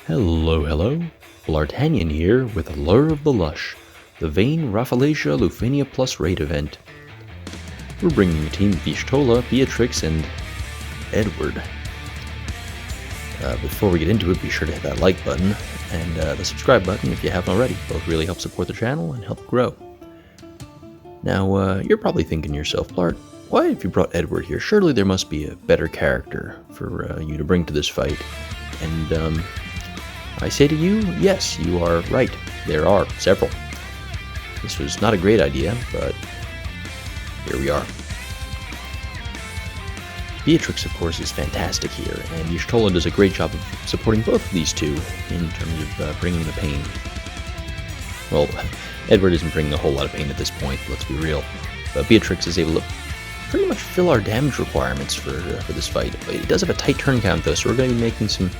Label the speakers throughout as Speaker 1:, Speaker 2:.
Speaker 1: Hello, Bl'Artagnan here with Allure of the Lush, the Vain Rafflesia Lufenia Plus raid event. We're bringing a team of Y'shtola, Beatrix, and Edward. Before we get into it, be sure to hit that like button and the subscribe button if you haven't already. Both really help support the channel and help grow. Now, you're probably thinking to yourself, Blart, why have you brought Edward here? Surely there must be a better character for you to bring to this fight. And I say to you, yes, you are right. There are several. This was not a great idea, but here we are. Beatrix, of course, is fantastic here, and Y'shtola does a great job of supporting both of these two in terms of bringing the pain. Well, Edward isn't bringing a whole lot of pain at this point, let's be real. But Beatrix is able to pretty much fill our damage requirements for this fight. It does have a tight turn count, though, so we're going to be making some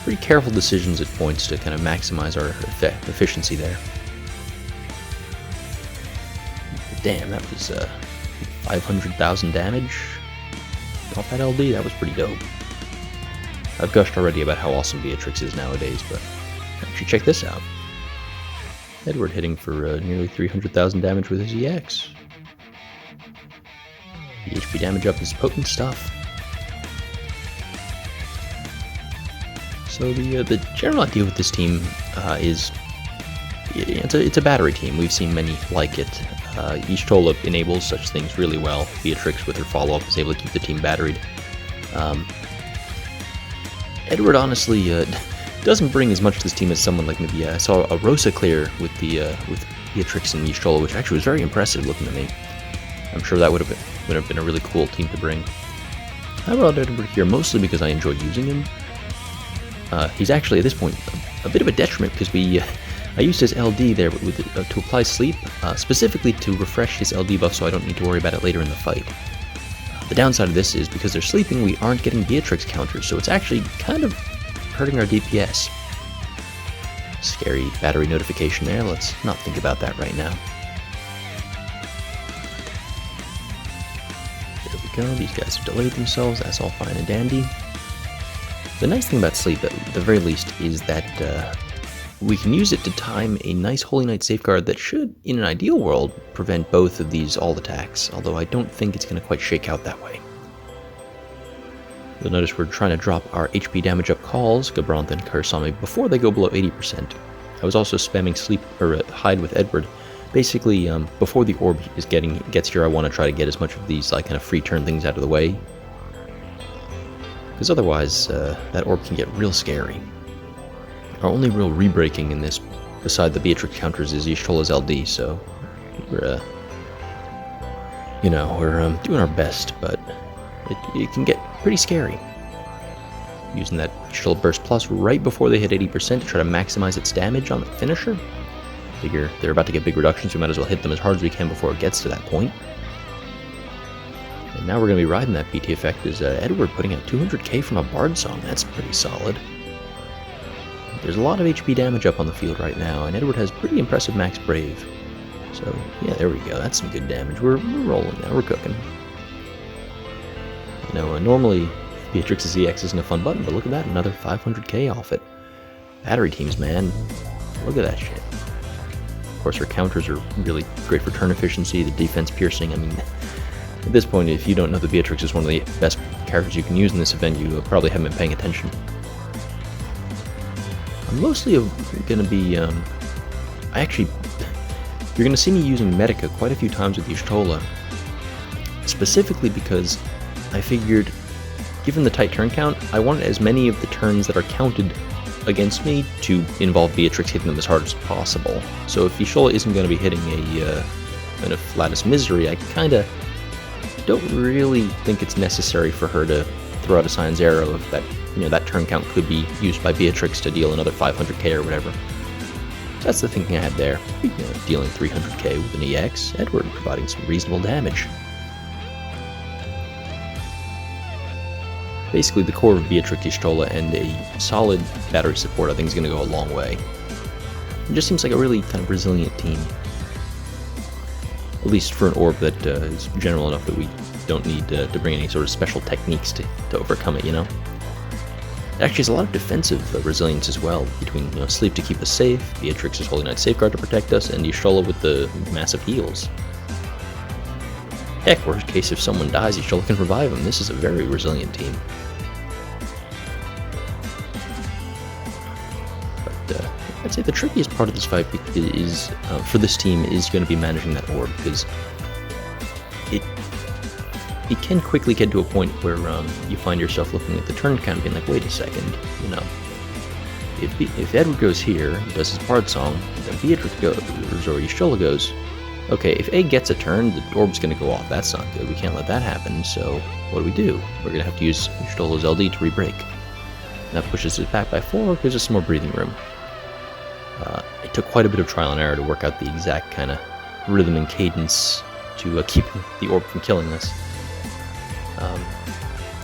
Speaker 1: pretty careful decisions at points to kind of maximize our efficiency there. Damn, that was 500,000 damage. Off that LD, that was pretty dope. I've gushed already about how awesome Beatrix is nowadays, but actually check this out. Edward hitting for nearly 300,000 damage with his EX. The HP damage up is potent stuff. So the general idea with this team is it's a battery team. We've seen many like it. Y'shtola enables such things really well. Beatrix, with her follow-up, is able to keep the team batteried. Edward honestly doesn't bring as much to this team as someone like maybe I saw a Rosa clear with Beatrix and Y'shtola, which actually was very impressive looking to me. I'm sure that would have been a really cool team to bring. I brought Edward here mostly because I enjoy using him. He's actually at this point a bit of a detriment because I used his LD there to apply sleep, specifically to refresh his LD buff so I don't need to worry about it later in the fight. The downside of this is because they're sleeping, we aren't getting Beatrix counters, so it's actually kind of hurting our DPS. Scary battery notification there, let's not think about that right now. There we go, these guys have delayed themselves, that's all fine and dandy. The nice thing about sleep, at the very least, is that we can use it to time a nice Holy Knight safeguard that should, in an ideal world, prevent both of these alt attacks, although I don't think it's going to quite shake out that way. You'll notice we're trying to drop our HP damage up calls, Gabranth and Kursami, before they go below 80%. I was also spamming sleep or hide with Edward. Basically, before the orb gets here, I want to try to get as much of these kind of free turn things out of the way, because otherwise that orb can get real scary. Our only real re-breaking in this, beside the Beatrix counters, is Y'shtola's LD, so we're, we're doing our best, but it can get pretty scary. Using that Y'shtola Burst Plus right before they hit 80% to try to maximize its damage on the finisher. Figure they're about to get big reductions, we might as well hit them as hard as we can before it gets to that point. And now we're going to be riding that BT effect as Edward putting out 200k from a Bard Song. That's pretty solid. There's a lot of HP damage up on the field right now, and Edward has pretty impressive max Brave. So, yeah, there we go. That's some good damage. We're rolling now. We're cooking. Normally Beatrix's EX isn't a fun button, but look at that. Another 500k off it. Battery teams, man. Look at that shit. Of course, her counters are really great for turn efficiency, the defense piercing. I mean, at this point, if you don't know that Beatrix is one of the best characters you can use in this event, you probably haven't been paying attention. I'm mostly going to be, you're going to see me using Medica quite a few times with Y'shtola, specifically because I figured, given the tight turn count, I wanted as many of the turns that are counted against me to involve Beatrix hitting them as hard as possible. So if Y'shtola isn't going to be hitting an Afflatus Misery, I kind of don't really think it's necessary for her to throw out a Scion's Arrow if that turn count could be used by Beatrix to deal another 500k or whatever. So that's the thinking I had there. Dealing 300k with an EX, Edward providing some reasonable damage. Basically, the core of Beatrix, Y'shtola, and a solid battery support I think is going to go a long way. It just seems like a really kind of resilient team. At least for an orb that is general enough that we don't need to bring any sort of special techniques to overcome it, you know? It actually has a lot of defensive resilience as well, between sleep to keep us safe, Beatrix is holding that safeguard to protect us, and Y'shtola with the massive heals. Heck, worst case, if someone dies, Y'shtola can revive him. This is a very resilient team. But I'd say the trickiest part of this fight is, for this team, is going to be managing that orb, because it can quickly get to a point where you find yourself looking at the turn count and being like, wait a second, if Edward goes here, does his Bard Song, then Beatrix goes, or Y'shtola goes, okay, if A gets a turn, the orb's going to go off. That's not good. We can't let that happen, so what do? We're going to have to use Y'shtola's LD to re-break. That pushes it back by 4, gives us some more breathing room. It took quite a bit of trial and error to work out the exact kind of rhythm and cadence to keep the orb from killing us.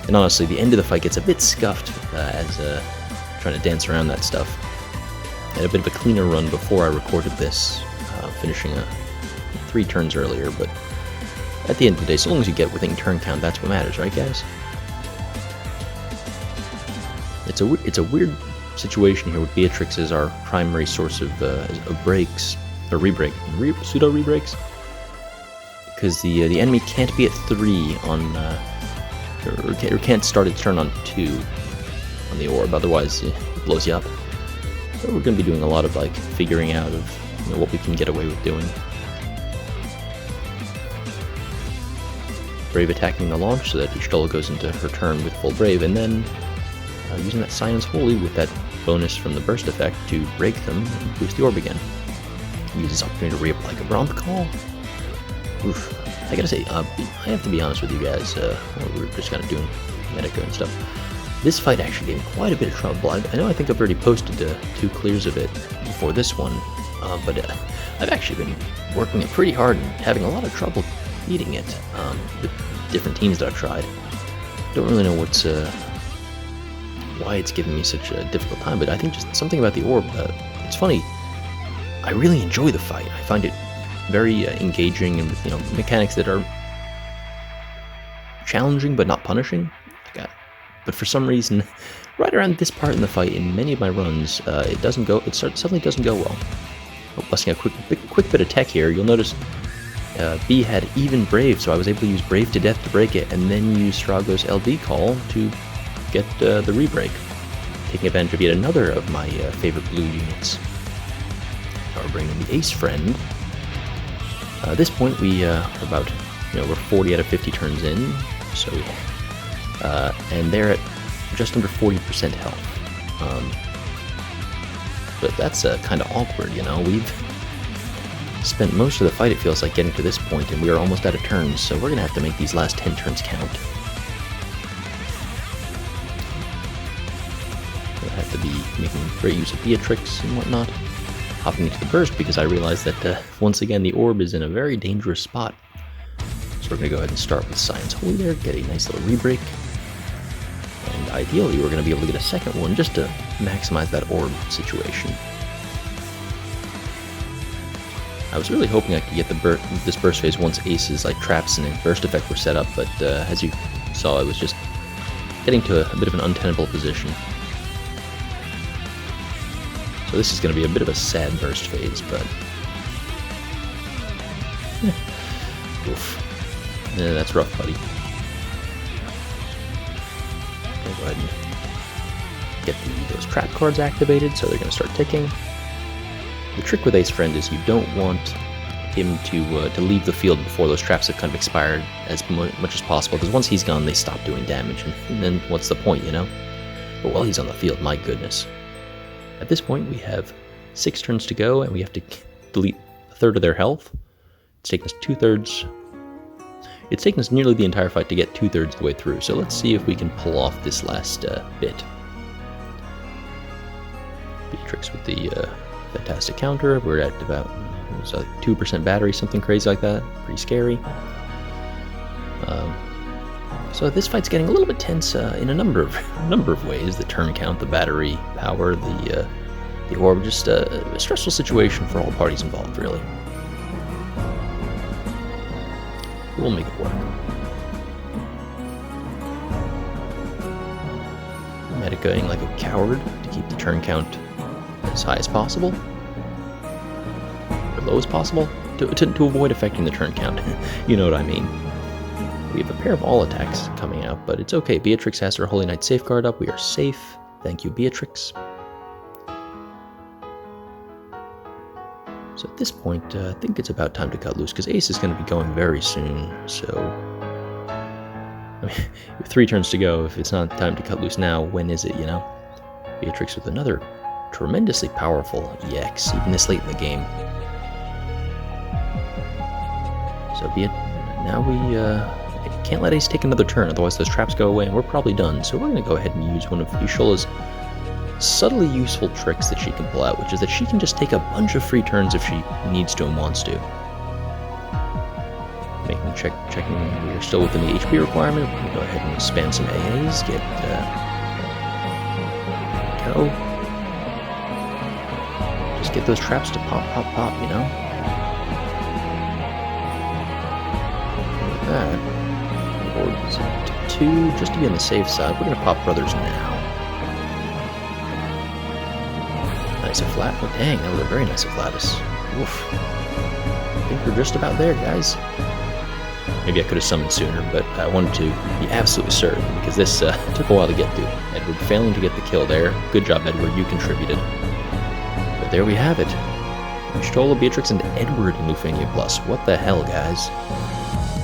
Speaker 1: And honestly, the end of the fight gets a bit scuffed as trying to dance around that stuff. I had a bit of a cleaner run before I recorded this, finishing 3 turns earlier, but at the end of the day, so long as you get within turn count, that's what matters, right guys? It's a weird situation here with Beatrix as our primary source of breaks, or pseudo re-breaks, because the enemy can't be at 3 on, or can't start its turn on 2 on the orb, otherwise it blows you up. So we're going to be doing a lot of figuring out of what we can get away with doing. Brave attacking the launch so that Y'shtola goes into her turn with full Brave, and then using that Silence Holy with that bonus from the burst effect to break them and boost the orb again. Use this opportunity to reapply a Romp Call. Oof. I gotta say, I have to be honest with you guys, we're just kind of doing Medica and stuff. This fight actually gave me quite a bit of trouble. I think I've already posted 2 clears of it before this one, but I've actually been working it pretty hard and having a lot of trouble beating it with different teams that I've tried. Don't really know why it's giving me such a difficult time, but I think just something about the orb, it's funny, I really enjoy the fight. I find it very engaging and with mechanics that are challenging but not punishing. But for some reason, right around this part in the fight, in many of my runs, it suddenly doesn't go well. Busting a quick bit of tech here, you'll notice B had even Brave, so I was able to use Brave to Death to break it, and then use Strago's LD call to get the re-break, taking advantage of yet another of my favorite blue units. Now we're bringing the Ace Friend. At this point, we're 40 out of 50 turns in, so and they're at just under 40% health. But that's kind of awkward, We've spent most of the fight, it feels like, getting to this point, and we are almost out of turns, so we're going to have to make these last 10 turns count. We'll have to be making great use of Beatrix and whatnot. Hopping into the burst because I realized that, once again, the orb is in a very dangerous spot. So we're going to go ahead and start with Silence Holy there, get a nice little re-break. And ideally, we're going to be able to get a second one just to maximize that orb situation. I was really hoping I could get this burst phase once Ace's traps and burst effect were set up, but as you saw, I was just getting to a bit of an untenable position. So this is going to be a bit of a sad burst phase, but oof. Yeah, that's rough, buddy. Go ahead and get those trap cards activated, so they're going to start ticking. The trick with Ace Friend is you don't want him to leave the field before those traps have kind of expired as much as possible, because once he's gone, they stop doing damage, and then what's the point, But while he's on the field, my goodness. At this point, we have 6 turns to go, and we have to delete a third of their health. It's taken us 2/3. It's taken us nearly the entire fight to get 2/3 of the way through, so let's see if we can pull off this last bit. Beatrix with the fantastic counter. We're at about 2% battery, something crazy like that. Pretty scary. So this fight's getting a little bit tense in a number of ways. The turn count, the battery power, the orb, just a stressful situation for all parties involved, really. We'll make it work. medicating like a coward to keep the turn count as high as possible, or low as possible, to avoid affecting the turn count. You know what I mean. We have a pair of all attacks coming out, but it's okay. Beatrix has her Holy Knight Safeguard up. We are safe. Thank you, Beatrix. So at this point, I think it's about time to cut loose, because Ace is going to be going very soon, so... I mean, with 3 turns to go, if it's not time to cut loose now, when is it, you know? Beatrix with another tremendously powerful EX, even this late in the game. So now we can't let Ace take another turn, otherwise those traps go away and we're probably done. So we're going to go ahead and use one of Y'shtola's subtly useful tricks that she can pull out, which is that she can just take a bunch of free turns if she needs to and wants to. Checking we're still within the HP requirement. We're going to go ahead and spam some AAs, get go. Just get those traps to pop, you know? Look at that. Boards to 2, just to be on the safe side. We're going to pop Brothers now. Nice flat. Oh, dang, that was a very nice afflatus. Oof. I think we're just about there, guys. Maybe I could have summoned sooner, but I wanted to be absolutely certain, because this took a while to get to. Edward failing to get the kill there. Good job, Edward, you contributed. But there we have it. Y'shtola, Beatrix, and Edward in Lufenia Plus. What the hell, guys?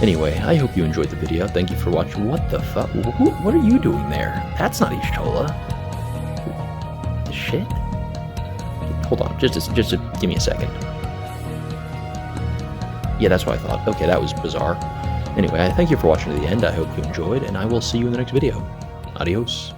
Speaker 1: Anyway, I hope you enjoyed the video. Thank you for watching. What the fuck? What are you doing there? That's not Y'shtola. The shit? Hold on, just give me a second. Yeah, that's what I thought. Okay, that was bizarre. Anyway, I thank you for watching to the end. I hope you enjoyed, and I will see you in the next video. Adios.